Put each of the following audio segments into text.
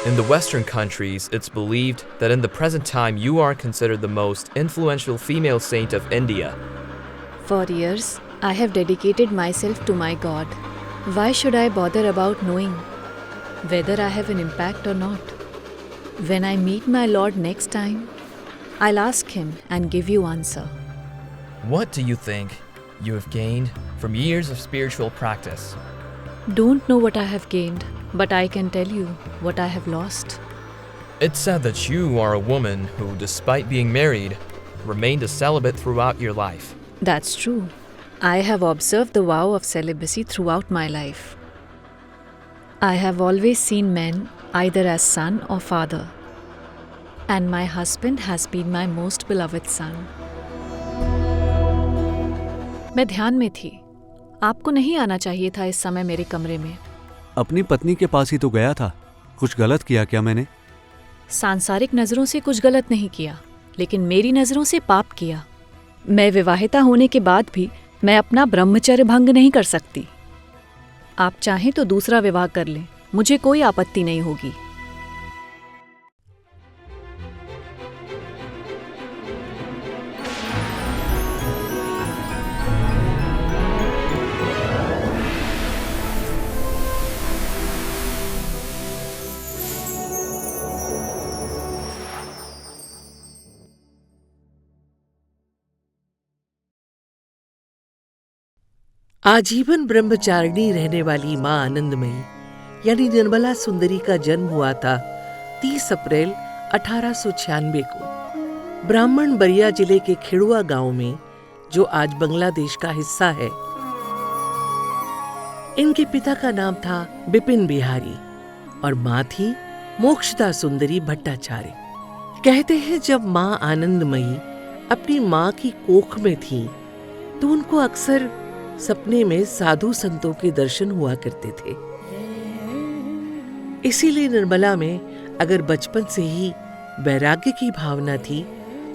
In the Western countries, it's believed that in the present time you are considered the most influential female saint of India. For years, I have dedicated myself to my God. Why should I bother about knowing whether I have an impact or not? When I meet my Lord next time, I'll ask Him and give you answer. What do you think you have gained from years of spiritual practice? Don't know what I have gained, but I can tell you what I have lost. It's said that you are a woman who, despite being married, remained a celibate throughout your life. That's true. I have observed the vow of celibacy throughout my life. I have always seen men either as son or father, and my husband has been my most beloved son. मैं ध्यान में थी. आपको नहीं आना चाहिए था इस समय मेरे कमरे में. अपनी पत्नी के पास ही तो गया था. कुछ गलत किया क्या मैंने? सांसारिक नजरों से कुछ गलत नहीं किया, लेकिन मेरी नजरों से पाप किया. मैं विवाहिता होने के बाद भी मैं अपना ब्रह्मचर्य भंग नहीं कर सकती. आप चाहें तो दूसरा विवाह कर लें, मुझे कोई आपत्ति नहीं होगी. आजीवन ब्रह्मचारिणी रहने वाली मां आनंदमयी यानी निर्मला सुंदरी का जन्म हुआ था 30 अप्रैल 1896 को ब्राह्मण बरिया जिले के खेड़ुआ गांव में, जो आज बांग्लादेश का हिस्सा है. इनके पिता का नाम था बिपिन बिहारी और मां थी मोक्षदा सुंदरी भट्टाचार्य. कहते हैं जब मां आनंदमयी अपनी मां की कोख में थी तो उनको अक्सर सपने में साधु संतों के दर्शन हुआ करते थे. इसीलिए निर्मला में अगर बचपन से ही वैराग्य की भावना थी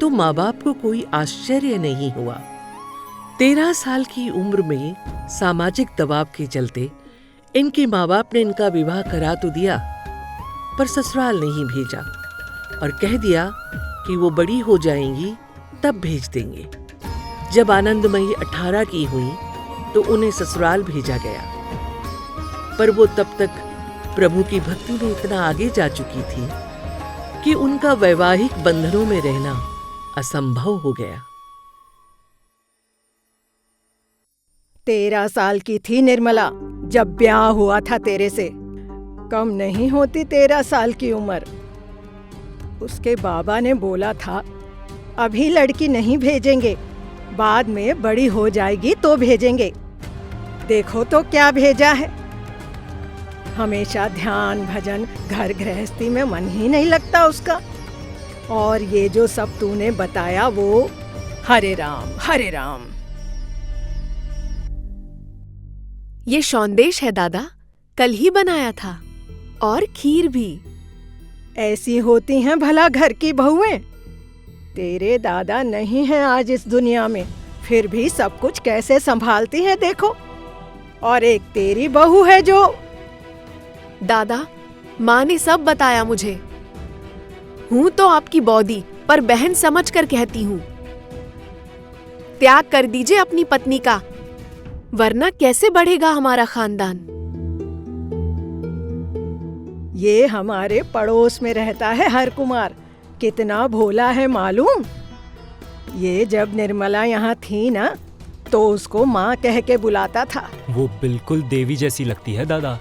तो माँ बाप को कोई आश्चर्य नहीं हुआ. 13 साल की उम्र में सामाजिक दबाव के चलते इनके माँ बाप ने इनका विवाह करा तो दिया, पर ससुराल नहीं भेजा और कह दिया कि वो बड़ी हो जाएंगी तब भेज देंगे. जब आनंदमयी 18 की हुई तो उन्हें ससुराल भेजा गया, पर वो तब तक प्रभु की भक्ति में इतना आगे जा चुकी थी कि उनका वैवाहिक बंधनों में रहना असंभव हो गया. 13 साल की थी निर्मला जब ब्याह हुआ था तेरे से. कम नहीं होती 13 साल की उम्र. उसके बाबा ने बोला था अभी लड़की नहीं भेजेंगे, बाद में बड़ी हो जाएगी तो भेजेंगे. देखो तो क्या भेजा है. हमेशा ध्यान भजन घर गृहस्थी में मन ही नहीं लगता उसका. और ये जो सब तूने बताया वो हरे राम हरे राम. ये सौंदेश है दादा, कल ही बनाया था, और खीर भी. ऐसी होती हैं भला घर की बहुएं. तेरे दादा नहीं हैं आज इस दुनिया में, फिर भी सब कुछ कैसे संभालती हैं देखो. और एक तेरी बहू है जो. दादा, माँ ने सब बताया मुझे. हूँ तो आपकी बौदी, पर बहन समझकर कहती हूँ. त्याग कर दीजिए अपनी पत्नी का, वरना कैसे बढ़ेगा हमारा खानदान. ये हमारे पड़ोस में रहता है हर कुमार. कितना भोला है मालूम. ये जब निर्मला यहाँ थी ना तो उसको माँ कह के बुलाता था. वो बिल्कुल देवी जैसी लगती है दादा,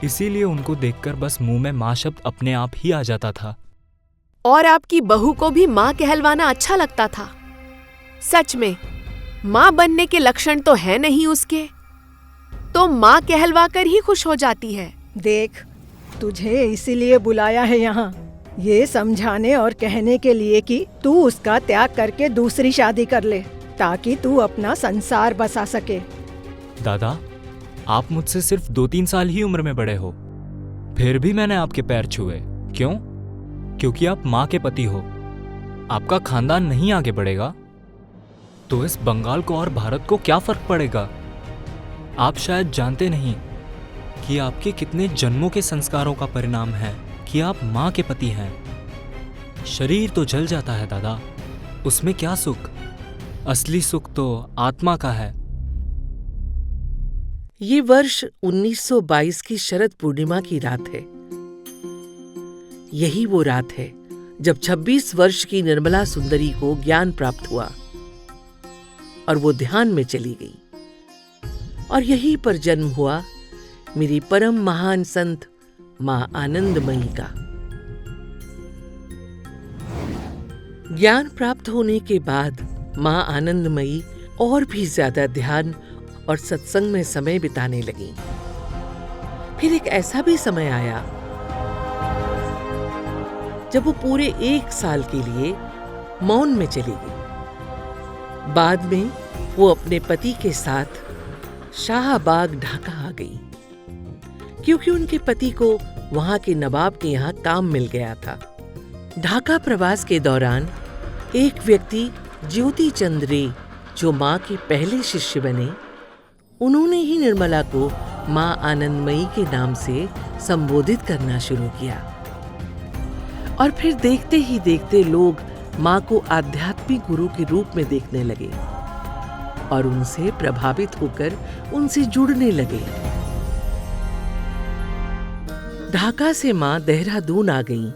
इसीलिए उनको देखकर बस मुंह में माँ शब्द अपने आप ही आ जाता था. और आपकी बहू को भी माँ कहलवाना अच्छा लगता था. सच में माँ बनने के लक्षण तो है नहीं उसके, तो माँ कहलवा कर ही खुश हो जाती है. देख, तुझे इसीलिए बुलाया है यहाँ, ये समझाने और कहने के लिए कि तू उसका त्याग करके दूसरी शादी कर ले, ताकि तू अपना संसार बसा सके. दादा, आप मुझसे सिर्फ 2-3 साल ही उम्र में बड़े हो, फिर भी मैंने आपके पैर छुए. क्यों? क्योंकि आप माँ के पति हो. आपका खानदान नहीं आगे बढ़ेगा तो इस बंगाल को और भारत को क्या फर्क पड़ेगा. आप शायद जानते नहीं कि आपके कितने जन्मों के संस्कारों का परिणाम है कि आप माँ के पति हैं। शरीर तो जल जाता है दादा, उसमें क्या सुख? असली सुख तो आत्मा का है। ये वर्ष 1922 की शरद पूर्णिमा की रात है। यही वो रात है जब 26 वर्ष की निर्मला सुंदरी को ज्ञान प्राप्त हुआ और वो ध्यान में चली गई। और यहीं पर जन्म हुआ मेरी परम महान संत मां आनंदमयी का। ज्ञान प्राप्त होने के बाद मां आनंदमयी और भी ज्यादा ध्यान और सत्संग में समय बिताने लगी। फिर एक ऐसा भी समय आया जब वो पूरे 1 साल के लिए मौन में चली गई। बाद में वो अपने पति के साथ शाहबाग ढाका आ गई, क्योंकि उनके पति को वहां के नवाब के यहाँ काम मिल गया था। ढाका प्रवास के दौरान एक व्यक्ति ज्योति चंद रे, जो मां के पहले शिष्य बने, उन्होंने ही निर्मला को मां आनंदमयी के नाम से संबोधित करना शुरू किया। और फिर देखते ही देखते लोग मां को आध्यात्मिक गुरु के रूप में देखने लगे और उनसे प्रभावित होकर उनसे जुड़ने लगे। ढाका से मां देहरादून आ गईं।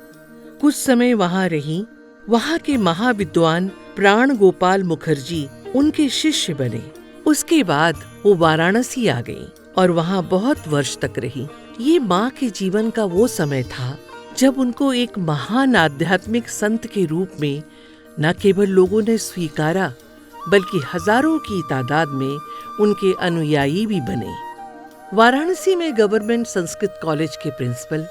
कुछ समय वहां रहीं। वहां के महाविद्वान प्राण गोपाल मुखर्जी उनके शिष्य बने। उसके बाद वो वाराणसी आ गईं और वहां बहुत वर्ष तक रही। ये मां के जीवन का वो समय था जब उनको एक महान आध्यात्मिक संत के रूप में न केवल लोगों ने स्वीकारा, बल्कि हजारों की तादाद में उनके अनुयायी भी बने। वाराणसी में गवर्नमेंट संस्कृत कॉलेज के प्रिंसिपल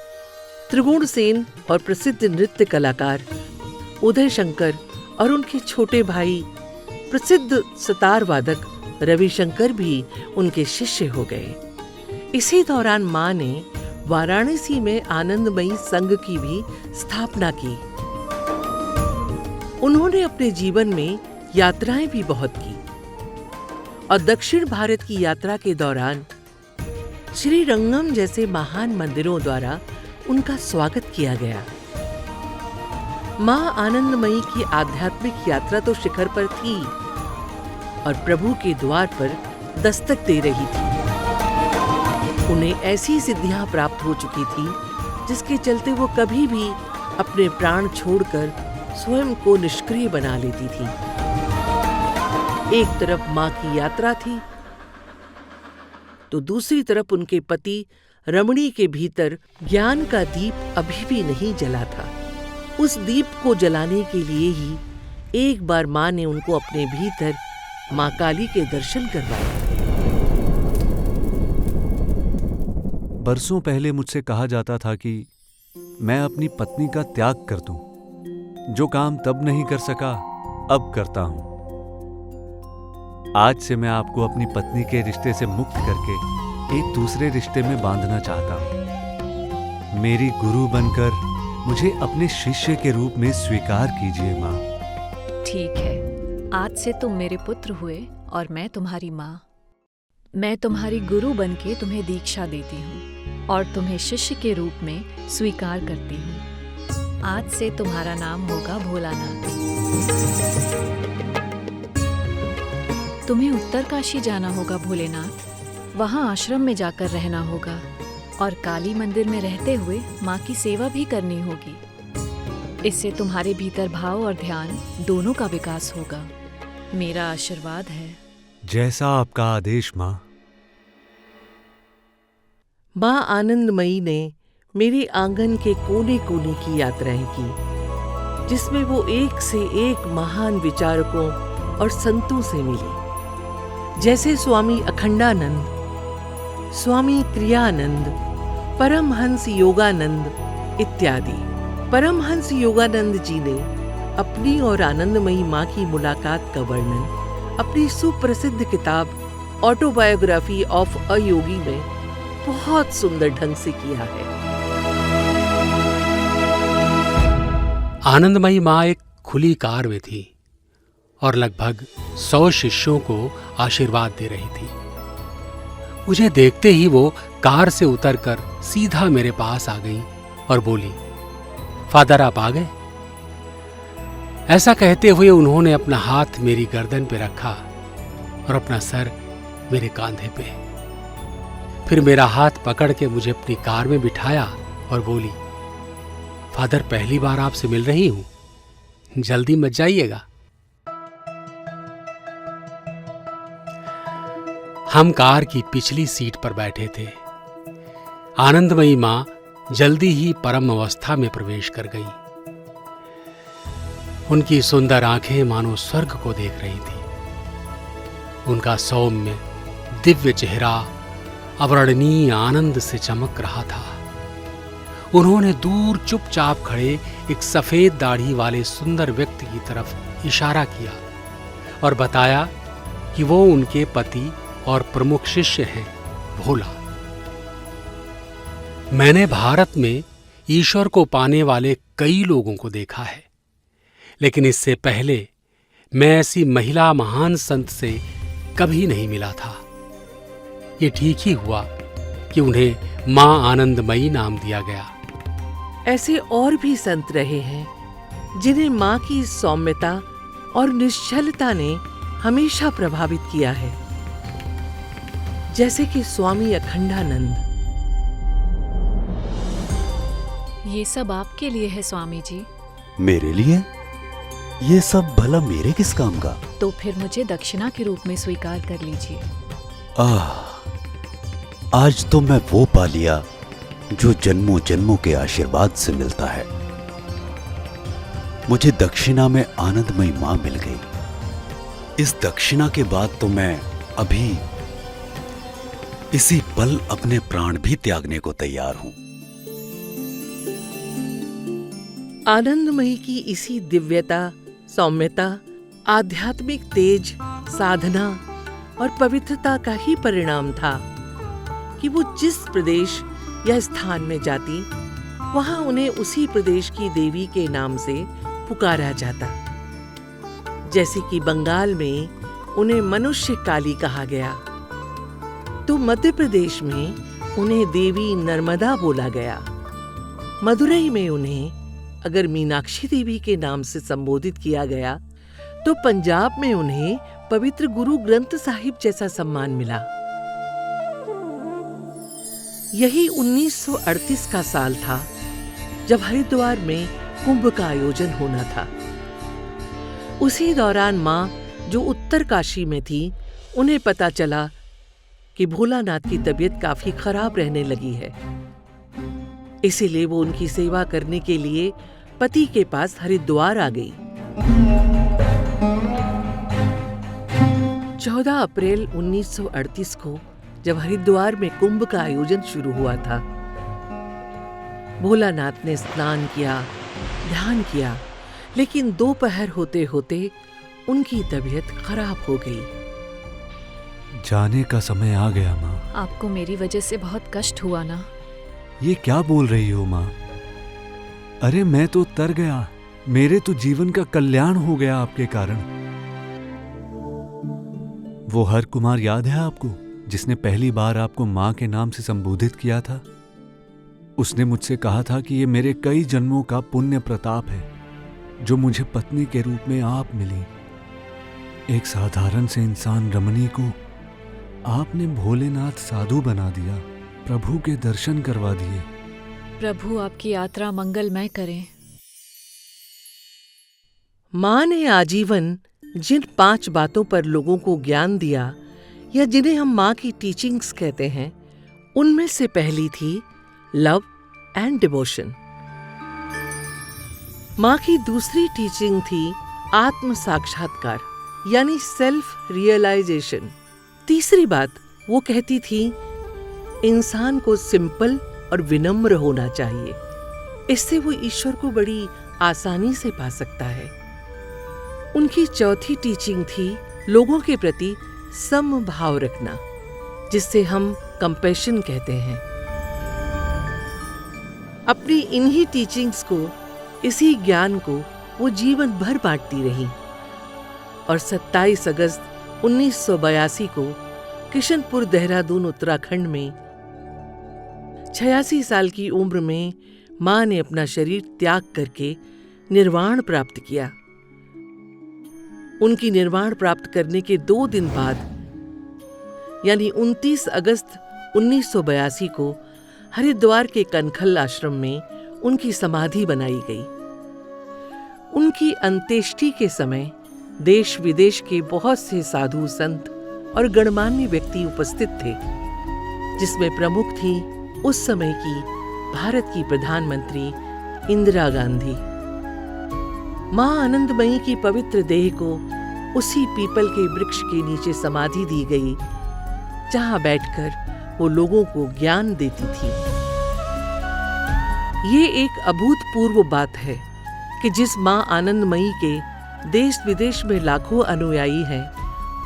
त्रिगुण सेन और प्रसिद्ध नृत्य कलाकार उदय शंकर और उनके छोटे भाई प्रसिद्ध सितार वादक रविशंकर भी उनके शिष्य हो गए। इसी दौरान मां ने वाराणसी में आनंदमयी संघ की भी स्थापना की। उन्होंने अपने जीवन में यात्राएं भी बहुत की और दक्षिण भारत की यात्रा के दौरान श्री रंगम जैसे महान मंदिरों द्वारा उनका स्वागत किया गया। मां आनंदमयी की आध्यात्मिक यात्रा तो शिखर पर थी और प्रभु के द्वार पर दस्तक दे रही थी। उन्हें ऐसी सिद्धियां प्राप्त हो चुकी थी जिसके चलते वो कभी भी अपने प्राण छोड़कर स्वयं को निष्क्रिय बना लेती थी। एक तरफ मां की यात्रा थी तो दूसरी तरफ उनके पति रमणी के भीतर ज्ञान का दीप अभी भी नहीं जला था। उस दीप को जलाने के लिए ही एक बार मां ने उनको अपने भीतर मां काली के दर्शन करवाए। बरसों पहले मुझसे कहा जाता था कि मैं अपनी पत्नी का त्याग कर दूं। जो काम तब नहीं कर सका, अब करता हूं। आज से मैं आपको अपनी पत्नी के रिश्ते से मुक्त करके एक दूसरे रिश्ते में बांधना चाहता हूं। मेरी गुरु बनकर मुझे अपने शिष्य के रूप में स्वीकार कीजिए मां। ठीक है, आज से तुम मेरे पुत्र हुए और मैं तुम्हारी माँ। मैं तुम्हारी गुरु बनके तुम्हें दीक्षा देती हूँ और तुम्हें शिष्य के रूप में स्वीकार करती हूँ। आज से तुम्हारा नाम होगा भोलानाथ। तुम्हें उत्तरकाशी जाना होगा भोलेनाथ। वहाँ आश्रम में जाकर रहना होगा और काली मंदिर में रहते हुए माँ की सेवा भी करनी होगी। इससे तुम्हारे भीतर भाव और ध्यान दोनों का विकास होगा। मेरा आशीर्वाद है। जैसा आपका आदेश मां। मां आनंदमयी ने मेरे आंगन के कोने कोने की यात्राएं की, जिसमें वो एक से एक महान विचारकों और संतों से मिली, जैसे स्वामी अखंडानंद, स्वामी क्रियानंद, परमहंस योगानंद इत्यादि। परमहंस योगानंद जी ने अपनी और आनंदमयी मां की मुलाकात का वर्णन अपनी सुप्रसिद्ध किताब ऑटोबायोग्राफी ऑफ अ योगी में बहुत सुंदर ढंग से किया है। आनंदमयी मां एक खुली कार में थी और लगभग 100 शिष्यों को आशीर्वाद दे रही थी। मुझे देखते ही वो कार से उतरकर सीधा मेरे पास आ गई और बोली, फादर आप आ गए। ऐसा कहते हुए उन्होंने अपना हाथ मेरी गर्दन पे रखा और अपना सर मेरे कांधे पे। फिर मेरा हाथ पकड़ के मुझे अपनी कार में बिठाया और बोली, फादर पहली बार आपसे मिल रही हूं, जल्दी मत जाइएगा। हम कार की पिछली सीट पर बैठे थे। आनंदमयी मां जल्दी ही परम अवस्था में प्रवेश कर गई। उनकी सुंदर आंखें मानो स्वर्ग को देख रही थी। उनका सौम्य दिव्य चेहरा अवर्णनीय आनंद से चमक रहा था। उन्होंने दूर चुपचाप खड़े एक सफेद दाढ़ी वाले सुंदर व्यक्ति की तरफ इशारा किया और बताया कि वो उनके पति और प्रमुख शिष्य हैं, भोला। मैंने भारत में ईश्वर को पाने वाले कई लोगों को देखा है, लेकिन इससे पहले मैं ऐसी महिला महान संत से कभी नहीं मिला था। ये ठीक ही हुआ कि उन्हें मां आनंदमयी नाम दिया गया। ऐसे और भी संत रहे हैं जिन्हें मां की सौम्यता और निश्चलता ने हमेशा प्रभावित किया है, जैसे कि स्वामी अखंडानंद। ये सब आपके लिए है स्वामी जी। मेरे लिए? ये सब भला मेरे किस काम का? तो फिर मुझे दक्षिणा के रूप में स्वीकार कर लीजिए। आज तो मैं वो पा लिया जो जन्मों जन्मों के आशीर्वाद से मिलता है। मुझे दक्षिणा में आनंदमयी मां मिल गई। इस दक्षिणा के बाद तो मैं अभी इसी पल अपने प्राण भी त्यागने को तैयार हूं। आनंदमयी की इसी दिव्यता, सौम्यता, आध्यात्मिक तेज, साधना और पवित्रता का ही परिणाम था कि वो जिस प्रदेश या स्थान में जाती, वहां उन्हें उसी प्रदेश की देवी के नाम से पुकारा जाता। जैसे कि बंगाल में उन्हें मनुष्य काली कहा गया, तो मध्य प्रदेश में उन्हें देवी नर्मदा बोला गया। मदुरई में उन्हें अगर मीनाक्षी देवी के नाम से संबोधित किया गया, तो पंजाब में उन्हें पवित्र गुरु ग्रंथ साहिब जैसा सम्मान मिला। यही 1938 का साल था जब हरिद्वार में कुंभ का आयोजन होना था। उसी दौरान मां, जो उत्तर काशी में थी, उन्हें पता चला कि भोलानाथ की तबीयत काफी खराब रहने लगी है। इसीलिए वो उनकी सेवा करने के लिए पति के पास हरिद्वार आ गई। 14 अप्रैल 1938 को जब हरिद्वार में कुंभ का आयोजन शुरू हुआ था, भोलानाथ ने स्नान किया, ध्यान किया, लेकिन दोपहर होते होते उनकी तबीयत खराब हो गई। जाने का समय आ गया माँ। आपको मेरी वजह से बहुत कष्ट हुआ ना? ये क्या बोल रही हो माँ? अरे मैं तो तर गया। मेरे तो जीवन का कल्याण हो गया आपके कारण। वो हर कुमार याद है आपको, जिसने पहली बार आपको माँ के नाम से संबोधित किया था? उसने मुझसे कहा था कि ये मेरे कई जन्मों का पुण्य प्रताप है जो मुझे पत्नी के रूप में आप मिली। एक साधारण से इंसान रमणी को आपने भोलेनाथ साधु बना दिया, प्रभु के दर्शन करवा दिए। प्रभु आपकी यात्रा मंगलमय करें। मां ने आजीवन जिन 5 बातों पर लोगों को ज्ञान दिया, या जिन्हें हम मां की टीचिंग्स कहते हैं, उनमें से पहली थी लव एंड डिवोशन। मां की दूसरी टीचिंग थी आत्म साक्षात्कार, यानी सेल्फ रियलाइजेशन। तीसरी बात वो कहती थी, इंसान को सिंपल और विनम्र होना चाहिए, इससे वो ईश्वर को बड़ी आसानी से पा सकता है। उनकी चौथी टीचिंग थी लोगों के प्रति समभाव रखना, जिससे हम कंपैशन कहते हैं। अपनी इन्हीं टीचिंग्स को, इसी ज्ञान को वो जीवन भर बांटती रही और 27 अगस्त 1982 को किशनपुर, देहरादून, उत्तराखंड में 86 साल की उम्र में माँ ने अपना शरीर त्याग करके निर्वाण प्राप्त किया। उनकी निर्वाण प्राप्त करने के 2 दिन बाद यानी 29 अगस्त 1982 को हरिद्वार के कनखल आश्रम में उनकी समाधि बनाई गई। उनकी अंत्येष्टि के समय देश विदेश के बहुत से साधु संत और गणमान्य व्यक्ति उपस्थित थे, जिसमें प्रमुख थी उस समय की भारत की प्रधानमंत्री इंदिरा गांधी। मां आनंदमयी की पवित्र देह को उसी पीपल के वृक्ष के नीचे समाधि दी गई, जहां बैठकर वो लोगों को ज्ञान देती थी। ये एक अभूतपूर्व बात है कि जिस मां आनंदमयी के देश विदेश में लाखों अनुयायी हैं,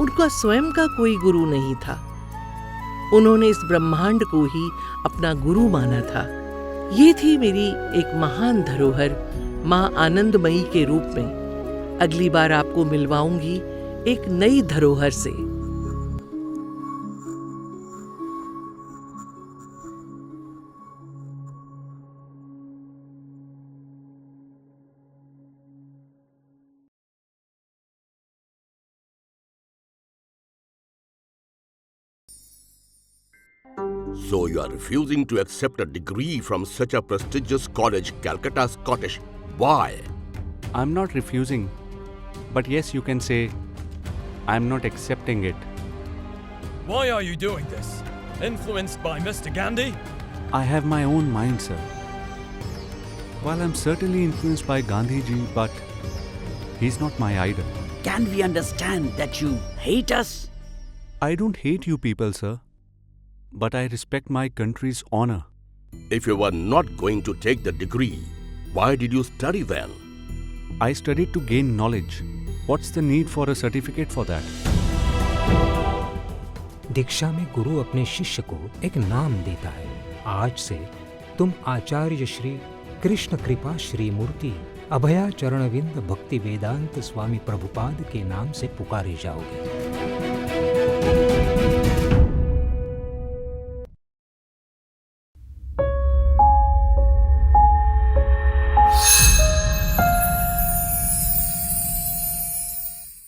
उनका स्वयं का कोई गुरु नहीं था। उन्होंने इस ब्रह्मांड को ही अपना गुरु माना था। ये थी मेरी एक महान धरोहर मां आनंदमयी के रूप में। अगली बार आपको मिलवाऊंगी एक नई धरोहर से। So you are refusing to accept a degree from such a prestigious college, Calcutta Scottish. Why? I'm not refusing, but yes, you can say I'm not accepting it. Why are you doing this? Influenced by Mr. Gandhi? I have my own mind, sir. While I'm certainly influenced by Gandhiji, but he's not my idol. Can we understand that you hate us? I don't hate you people, sir, but I respect my country's honor. If you were not going to take the degree, why did you study then? I studied to gain knowledge. What's the need for a certificate for that? दीक्षा में गुरु अपने शिष्य को एक नाम देता है। आज से तुम आचार्य श्री कृष्ण कृपा श्री मूर्ति अभया चरणविंद भक्ति वेदांत स्वामी प्रभुपाद के नाम से पुकारे जाओगे।